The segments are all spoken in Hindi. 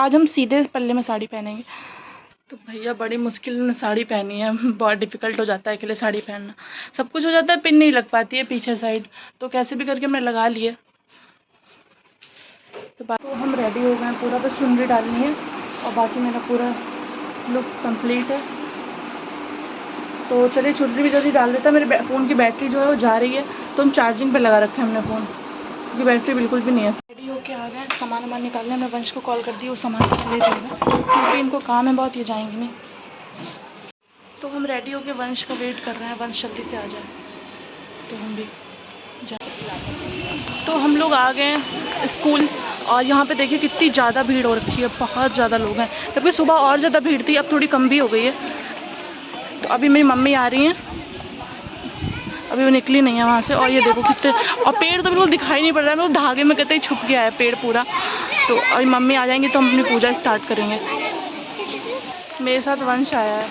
आज हम सीधे पल्ले में साड़ी पहनेंगे। तो भैया बड़ी मुश्किल में साड़ी पहनी है, बहुत डिफ़िकल्ट हो जाता है अकेले साड़ी पहनना। सब कुछ हो जाता है, पिन नहीं लग पाती है पीछे साइड, तो कैसे भी करके मैं लगा लिए। तो हम रेडी हो गए हैं पूरा, बस चुनरी डालनी है और बाकी मेरा पूरा लुक कंप्लीट है। तो चलिए चुनरी भी जल्दी डाल देता है। मेरे फ़ोन की बैटरी जो है वो जा रही है, तो हम चार्जिंग पे लगा रखे हैं हमने फ़ोन, क्योंकि बैटरी बिल्कुल भी नहीं है। रेडी होके आ गए, सामान वामान निकालने में वंश को कॉल कर दी, वो सामान ले जाएगा क्योंकि इनको काम है बहुत, ये जाएंगे नहीं। तो हम रेडी होके वंश का वेट कर रहे हैं, वंश जल्दी से आ जाए तो हम भी जाए। तो हम लोग आ गए हैं स्कूल और यहाँ पे देखिए कितनी ज़्यादा भीड़ हो रखी है, बहुत ज़्यादा लोग हैं, जबकि सुबह और ज़्यादा भीड़ थी, अब थोड़ी कम भी हो गई है। तो अभी मेरी मम्मी आ रही हैं, अभी वो निकली नहीं है वहाँ से। और ये देखो कितने, और पेड़ तो बिल्कुल दिखाई नहीं पड़ रहा है, मतलब धागे में कहते ही छुप गया है पेड़ पूरा। तो अभी मम्मी आ जाएंगी तो हम अपनी पूजा स्टार्ट करेंगे। मेरे साथ वंश आया है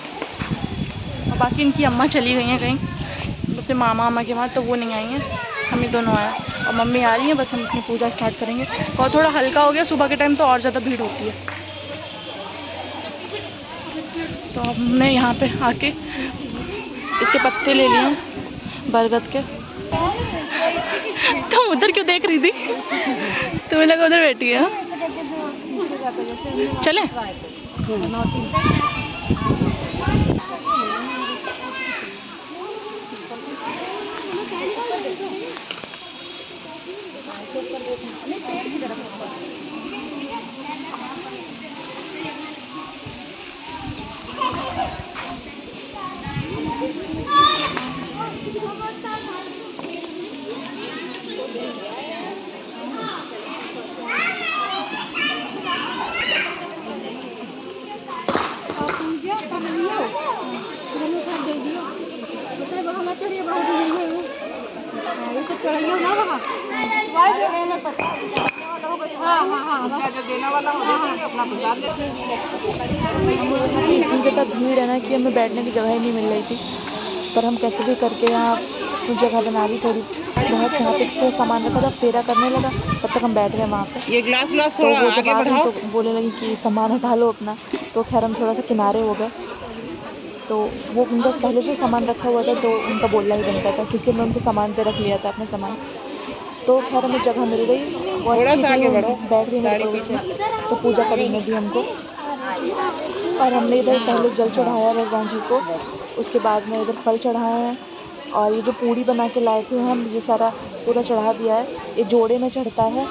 और बाकी इनकी अम्मा चली गई हैं कहीं अपने मामा के वहाँ, तो वो नहीं आई हैं, हम ही दोनों आए और मम्मी आ रही हैं। बस हम अपनी पूजा स्टार्ट करेंगे और थोड़ा हल्का हो गया, सुबह के टाइम तो और ज़्यादा भीड़ होती है। तो हमने यहाँ पे आके इसके पत्ते ले लिए हैं बरगद के। तुम उधर क्यों देख रही थी? तुम्हें लगा उधर बैठी है? चले इतनी ज़्यादा भीड़ है ना कि हमें बैठने की जगह ही नहीं मिल रही थी, पर हम कैसे भी करके यहाँ कुछ जगह बना ली थोड़ी बहुत। यहाँ पे से सामान रखा था, फेरा करने लगा, तब तक हम बैठ गए वहाँ पे। ये ग्लास तो वो जब आ गई तो बोलने लगी कि सामान हटा लो अपना, तो खैर हम थोड़ा सा किनारे हो गए। तो वो उनका पहले से सामान रखा हुआ था, तो उनका बोलना ही बनता था, क्योंकि मैं उनके सामान पे रख लिया था अपने सामान। तो खैर हमें जगह मिल गई, वो अच्छी थी, बैठ गई मेरे पड़ोस में, तो पूजा करने दी हमको। और हमने इधर पहले जल चढ़ाया भगवान जी को, उसके बाद में इधर फल चढ़ाए हैं। और ये जो पूड़ी बना के लाए थे हम, ये सारा पूरा चढ़ा दिया है। ये जोड़े में चढ़ता है,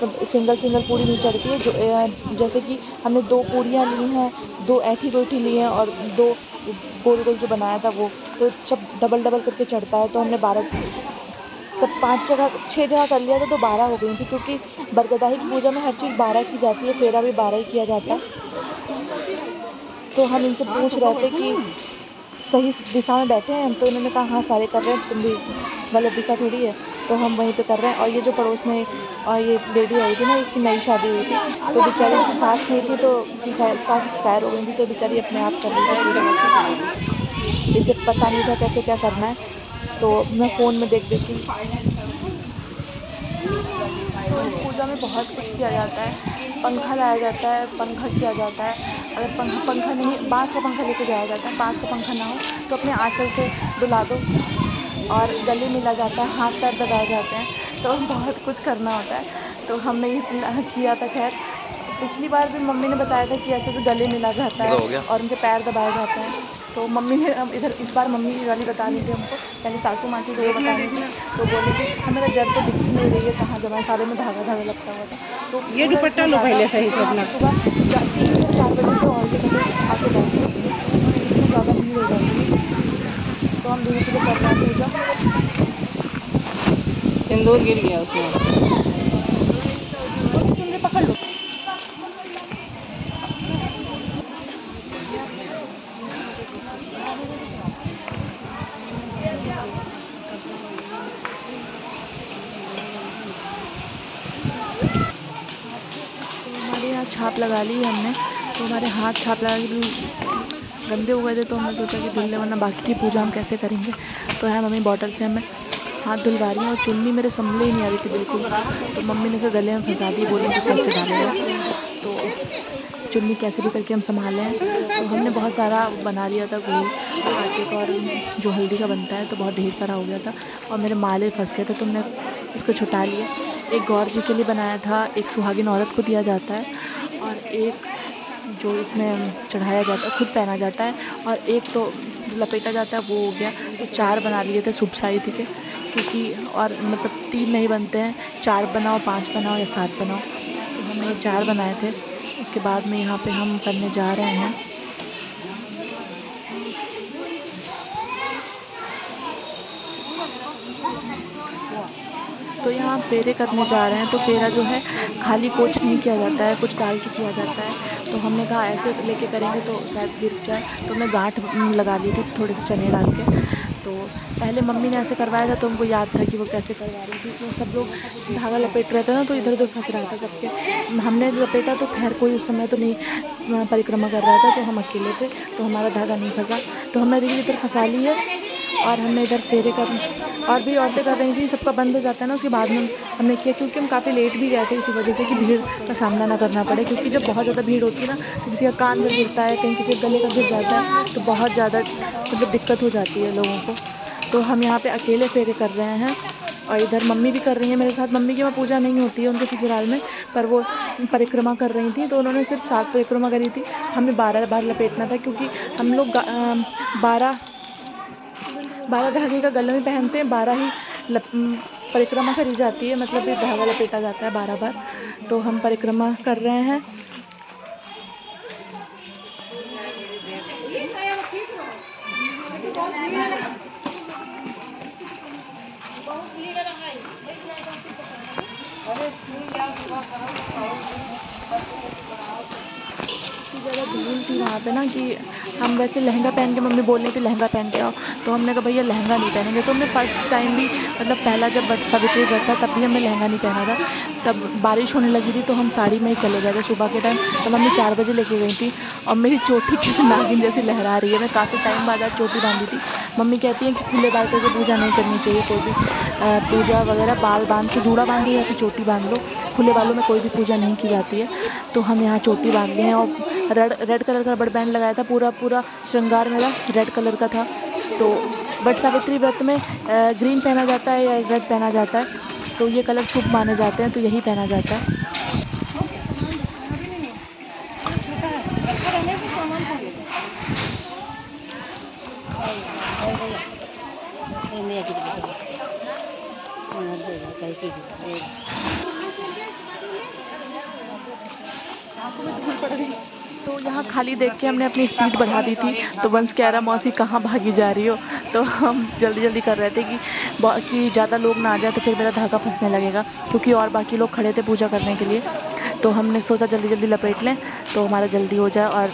तो सिंगल पूड़ी नहीं चढ़ती है। जो जैसे कि हमने 2 पूड़ियाँ ली हैं, 2 ऐठी रोटी ली हैं और 2 गोल जो बनाया था वो, तो सब डबल करके चढ़ता है। तो हमने 12 सब 6 जगह कर लिया था, तो 12 हो गई थी, क्योंकि बरगदाही की पूजा में हर चीज़ 12 की जाती है, फेरा भी 12 ही किया जाता है। तो हम इनसे पूछ रहे थे कि सही दिशा में बैठे हैं हम, तो इन्होंने कहा हाँ सारे कर रहे हैं, तुम भी गलत दिशा थोड़ी है। तो हम वहीं पे कर रहे हैं। और ये जो पड़ोस में ये लेडी आई थी ना, इसकी नई शादी हुई थी, तो बेचारी इसकी सास नहीं थी, तो उसकी सास एक्सपायर हो गई थी, तो बेचारी अपने आप कर रही थी पूजा। इसे पता नहीं था कैसे क्या करना है, तो मैं फ़ोन में देख के। तो इस पूजा में बहुत कुछ किया जाता है, पंखा लाया जाता है, पंखा किया जाता है। अगर पंखा नहीं, बांस का पंखा लेके जाया जाता है, बांस का पंखा ना हो तो अपने आंचल से डुला दो। और गले मिला जाता है, हाथ पैर दबाए जाते हैं, तो बहुत कुछ करना होता है। तो हमने ये किया था। खैर पिछली बार भी मम्मी ने बताया था कि ऐसे गले मिला जाता है और उनके पैर दबाए जाते हैं। तो मम्मी ने इधर इस बार मम्मी की गाली बता रही थी हमको, पहले सासू माँ की वो बता रही थी, तो बोली थी हमें जड़ तो दिख नहीं रही है, कहाँ जमा, सारे में धागा लगता हुआ था। तो ये दुपट्टा लो पहले सही से अपना। सुबह 4 बजे से और आके बैठे, इतनी ज़्यादा भीड़ हो जाती है। तो हम धीरे धीरे कर रहे हैं पूजा। सिंदूर गिर गया उसमें, तुमने पकड़ लो। हमारे यहाँ छाप लगा ली हमने, तो हमारे हाथ छाप लगा के गंदे हो गए थे, तो हमने सोचा कि धुल ले, वरना बाकी की पूजा हम कैसे करेंगे। तो है मम्मी बॉटल से हमें हाथ धुलवा रही हैं, और चुन्नी मेरे संभले ही नहीं आ रही थी बिल्कुल, तो मम्मी ने उसे गले में फंसा दी, बोली कि साइड से डालेगा। तो चुन्नी कैसे भी करके हम संभालें। तो हमने बहुत सारा बना लिया था घोल आटे का, और जो हल्दी का बनता है तो बहुत ढेर सारा हो गया था और मेरे माले फंस गए थे, तो हमने इसको छुटा लिया। एक गौर जी के लिए बनाया था, एक सुहागिन औरत को दिया जाता है, और एक जो इसमें चढ़ाया जाता है खुद पहना जाता है, और एक तो जो लपेटा जाता है वो हो गया। तो 4 बना लिए थे शुभ साहित्य के, क्योंकि और मतलब 3 नहीं बनते हैं, 4 बनाओ, 5 बनाओ या 7 बनाओ। तो हमने 4 बनाए थे। उसके बाद में यहाँ पे हम करने जा रहे हैं तो यहाँ फेरे करने जा रहे हैं। तो फेरा जो है खाली कोच नहीं किया जाता है, कुछ डाल के किया जाता है। तो हमने कहा ऐसे लेके करेंगे तो शायद गिर जाए, तो हमने गांठ लगा ली थी थोड़े से चने डाल के। तो पहले मम्मी ने ऐसे करवाया था, तो हमको याद था कि वो कैसे करवा रही थी। तो सब लोग धागा लपेट रहे थे ना, तो इधर उधर फंस रहा था सबके। हमने लपेटा तो खैर कोई उस समय तो नहीं परिक्रमा कर रहा था, तो हम अकेले थे, तो हमारा धागा नहीं फंसा। तो हमने रील इधर फंसा ली है, और हमने इधर फेरे कर, और भी औरतें कर रही थी। सबका बंद हो जाता है ना, उसके बाद में हमने किया, क्योंकि हम काफ़ी लेट भी गए थे इसी वजह से कि भीड़ का सामना ना करना पड़े। क्योंकि जब बहुत ज़्यादा भीड़ होती है ना, तो किसी का कान में गिरता है, कहीं किसी के गले का गिर जाता है, तो बहुत ज़्यादा मतलब दिक्कत हो जाती है लोगों को। तो हम यहाँ पे अकेले फेरे कर रहे हैं, और इधर मम्मी भी कर रही है मेरे साथ। मम्मी की वहाँ पूजा नहीं होती है उनके ससुराल में, पर वो परिक्रमा कर रही थी, तो उन्होंने सिर्फ 7 परिक्रमा करी थी। हमें 12 बार लपेटना था, क्योंकि हम लोग 12 धागे का गले में पहनते हैं, 12 ही परिक्रमा करी जाती है, मतलब ये धागा लपेटा जाता है 12 बार। तो हम परिक्रमा कर रहे हैं। ज़्यादा भीड़ थी वहाँ पे ना, कि हम वैसे लहंगा पहन के, मम्मी बोल रही थी लहंगा पहन के आओ, तो हमने कहा भैया लहंगा नहीं पहनेंगे। तो हमने फ़र्स्ट टाइम भी, मतलब पहला जब वट सावित्री व्रत था तब भी हमने लहंगा नहीं पहना था। तब बारिश होने लगी थी, तो हम साड़ी में ही चले गए थे सुबह के टाइम। तो मम्मी 4 बजे लेके गई थी, और मेरी चोटी किसी नागिन जैसी लहरा रही है। मैं काफ़ी टाइम बाद आज चोटी बांधी थी। मम्मी कहती हैं कि खुले बाल करके पूजा नहीं करनी चाहिए, कोई भी पूजा वगैरह बाल बांध के, जूड़ा बांधो या फिर चोटी बांध लो, खुले बालों में कोई भी पूजा नहीं की जाती है। तो हम यहाँ चोटी बांध लिए हैं, और रेड कलर का रबड़ बैंड लगाया था। पूरा श्रृंगार मेरा रेड कलर का था। तो वट सावित्री व्रत में ग्रीन पहना जाता है या रेड पहना जाता है, तो ये कलर शुभ माने जाते हैं, तो यही पहना जाता है। तो यहाँ खाली देख के हमने अपनी स्पीड बढ़ा दी थी। तो वंश कह रहा मौसी कहाँ भागी जा रही हो। तो हम जल्दी जल्दी कर रहे थे कि ज़्यादा लोग ना आ जाए, तो फिर मेरा धागा फंसने लगेगा, क्योंकि और बाकी लोग खड़े थे पूजा करने के लिए। तो हमने सोचा जल्दी जल्दी लपेट लें तो हमारा जल्दी हो जाए। और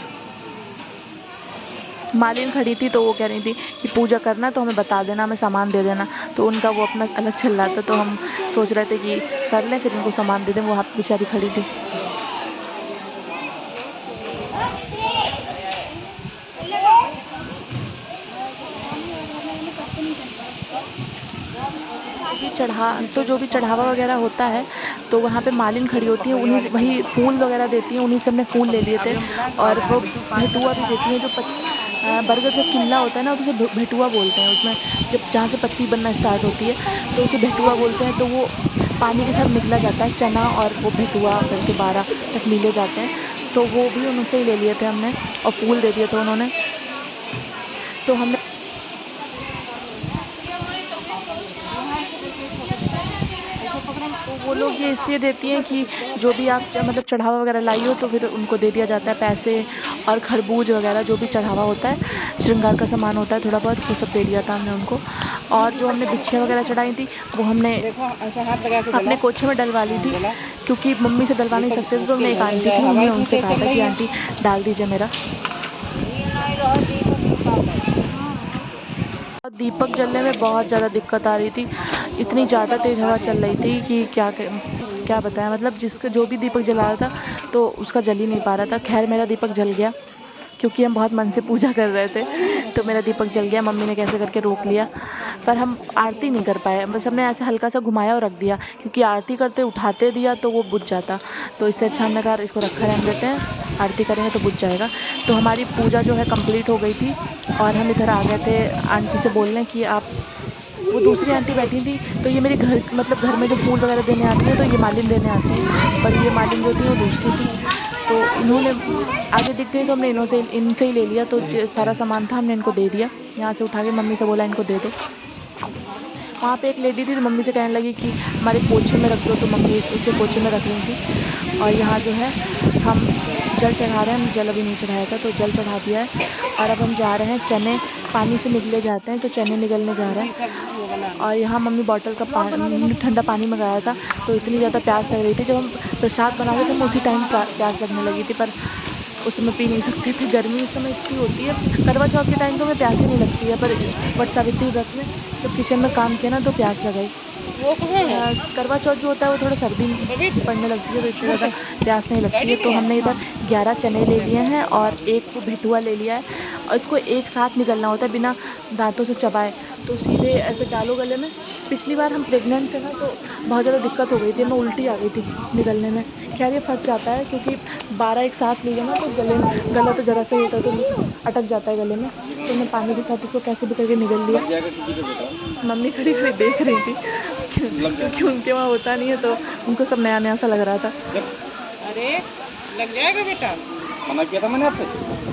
मालिन खड़ी थी, तो वो कह रही थी कि पूजा करना तो हमें बता देना, हमें सामान दे देना। तो उनका वो अपना अलग चल रहा था, तो हम सोच रहे थे कि कर लें, फिर उनको सामान दे दें। वो हाथ बेचारी खड़ी थी। जो भी चढ़ावा वगैरह होता है, तो वहाँ पे मालिन खड़ी होती है, उन्हीं से वही फूल वगैरह देती हैं, उन्हीं से हमने फूल ले लिए थे। और वो भेटुआ भी देती हैं, जो बरगद का किल्ला होता है ना, तो उसे भेटुआ बोलते हैं। उसमें जब जहाँ से पत्ती बनना स्टार्ट होती है, तो उसे भेटुआ बोलते हैं। तो वो पानी के साथ निकला जाता है, चना और वो भेटुआ करके 12 तक मिले जाते हैं। तो वो भी उनसे ही ले लिए थे हमने, और फूल दे दिए थे उन्होंने। तो हमने वो लोग ये इसलिए देती हैं कि जो भी आप मतलब चढ़ावा वगैरह लाई हो, तो फिर उनको दे दिया जाता है पैसे और खरबूज वगैरह, जो भी चढ़ावा होता है, श्रृंगार का सामान होता है थोड़ा बहुत, वो सब दे दिया था हमने उनको। और जो हमने बिछिया वगैरह चढ़ाई थी, वो हमने अपने कोछे में डलवा ली थी, क्योंकि मम्मी से डलवा नहीं सकते थे। तो हमने एक आंटी थी, हमने उनसे कहा था कि आंटी डाल दीजिए मेरा। दीपक जलने में बहुत ज़्यादा दिक्कत आ रही थी, इतनी ज़्यादा तेज़ हवा चल रही थी कि क्या बताएं। मतलब जिसका जो भी दीपक जला रहा था, तो उसका जल ही नहीं पा रहा था। खैर मेरा दीपक जल गया। क्योंकि हम बहुत मन से पूजा कर रहे थे। तो मेरा दीपक जल गया, मम्मी ने कैसे करके रोक लिया, पर हम आरती नहीं कर पाए। बस हमने ऐसे हल्का सा घुमाया और रख दिया, क्योंकि आरती करते उठाते दिया तो वो बुझ जाता। तो इससे अच्छा हमने कहा इसको रखा रहने देते हैं, आरती करेंगे तो बुझ जाएगा। तो हमारी पूजा जो है कंप्लीट हो गई थी और हम इधर आ गए थे आंटी से बोलने कि आप, वो दूसरी आंटी बैठी थी, तो ये मेरे घर मतलब घर में जो फूल वगैरह देने आती है तो ये मालिन देने आती है, पर ये मालिन जो थी वो दूसरी थी। तो इन्होंने आगे दिख गई तो हमने इनसे ही ले लिया। तो जो सारा सामान था हमने इनको दे दिया, यहाँ से उठा के मम्मी से बोला इनको दे दो। वहाँ पे एक लेडी थी तो मम्मी से कहने लगी कि हमारे पोछे में रख दो, तो मम्मी उसके पोछे में रख रही थी। और यहाँ जो है हम जल चढ़ा रहे हैं, जल अभी नहीं चढ़ाया था तो जल चढ़ा दिया है। और अब हम जा रहे हैं, चने पानी से निकले जाते हैं तो चने निकलने जा रहे हैं। और यहाँ मम्मी बॉटल का पानी, ठंडा पानी मंगाया था, तो इतनी ज़्यादा प्यास लग रही थी। जब हम प्रसाद बना रहे थे उसी टाइम प्यास लगने लगी थी, पर उस समय पी नहीं सकते थे, गर्मी इस समय इतनी होती है। करवा चौथ के टाइम तो हमें प्यास ही नहीं लगती है, पर वट सावित्री व्रत में जब किचन में काम किया ना तो प्यास लगाई। वो कहाँ है? करवा चौथ जो होता है वो थोड़ा सर्दी पड़ने लगती है तो इतनी ज़्यादा प्यास नहीं लगती है। तो हमने इधर 11 चने ले लिए हैं और एक भेटुआ ले लिया है, और इसको एक साथ निगलना होता है बिना दांतों से चबाए, तो सीधे ऐसे डालो गले में। पिछली बार हम प्रेग्नेंट थे ना तो बहुत ज़्यादा दिक्कत हो गई थी, हमें उल्टी आ गई थी निगलने में। खैर ये फंस जाता है, क्योंकि 12 एक साथ लिए ना तो गला तो ज़रा सा ही होता है तो अटक जाता है गले में। तो हमने पानी के साथ इसको कैसे भी करके निगल लिया। मम्मी खड़ी खड़ी देख रही थी क्योंकि उनके वहाँ होता नहीं है तो उनको सब नया नया सा लग रहा था। अरे लग जाएगा बेटा, मना किया था मैंने आपसे।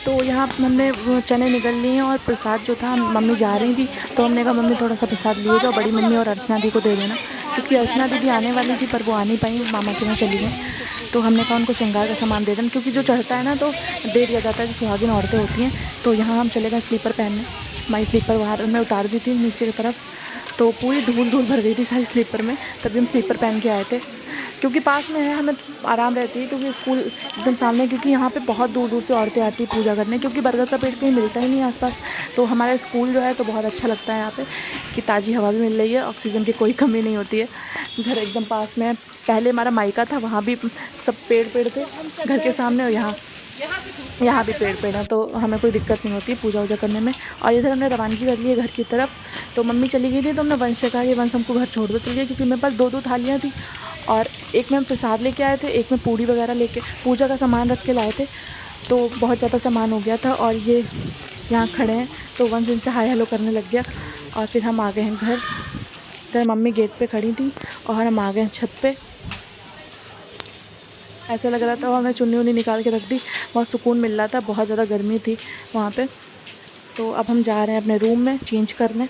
तो यहाँ हमने वो चने निकल लिए हैं और प्रसाद जो था, मम्मी जा रही थी तो हमने कहा मम्मी थोड़ा सा प्रसाद लिए जाओ, बड़ी मम्मी और अर्चना दी को दे देना, क्योंकि अर्चना दीदी आने वाली थी पर वो आ नहीं पाई, मामा के यहाँ चली गई। तो हमने कहा उनको श्रृंगार का सामान दे देना, क्योंकि जो चढ़ता है ना तो दे दिया जाता है, जो सुहागिन औरतें होती हैं। तो यहाँ हम चले गए स्लीपर पहनने, माई स्लीपर बाहर मैं उतार दी थी नीचे की तरफ, तो पूरी धूल भर गई थी सारी स्लीपर में, तभी हम स्लीपर पहन के आए थे। क्योंकि पास में है, हमें आराम रहती है, क्योंकि स्कूल एकदम सामने, क्योंकि यहाँ पे बहुत दूर दूर से औरतें आती हैं पूजा करने, क्योंकि बरगद का पेड़ कहीं मिलता ही नहीं आसपास। तो हमारा स्कूल जो है तो बहुत अच्छा लगता है यहाँ पे, कि ताज़ी हवा भी मिल रही है, ऑक्सीजन की कोई कमी नहीं होती है। घर एकदम पास में है, पहले हमारा मायका था वहाँ भी सब पेड़ थे घर के सामने, और यहाँ भी पेड़ हैं, तो हमें कोई दिक्कत नहीं होती पूजा वूजा करने में। और इधर हमने रवानगी कर ली है घर की तरफ। तो मम्मी चली गई थी तो हमने वंश से कहा कि वंश हमको घर छोड़ दो चलिए, क्योंकि मेरे पास 2 थालियाँ थी, और एक में हम प्रसाद लेके आए थे, एक में पूड़ी वगैरह लेके पूजा का सामान रख के लाए थे, तो बहुत ज़्यादा सामान हो गया था। और ये यहाँ खड़े हैं तो वंश इनसे हाय हेलो करने लग गया, और फिर हम आ गए हैं घर। इधर मम्मी गेट पे खड़ी थी और हम आ गए हैं छत पे। ऐसा लग रहा था, हमने चुन्नी उन्नी निकाल के रख दी, बहुत सुकून मिल रहा था, बहुत ज़्यादा गर्मी थी वहाँ पे। तो अब हम जा रहे हैं अपने रूम में चेंज करने।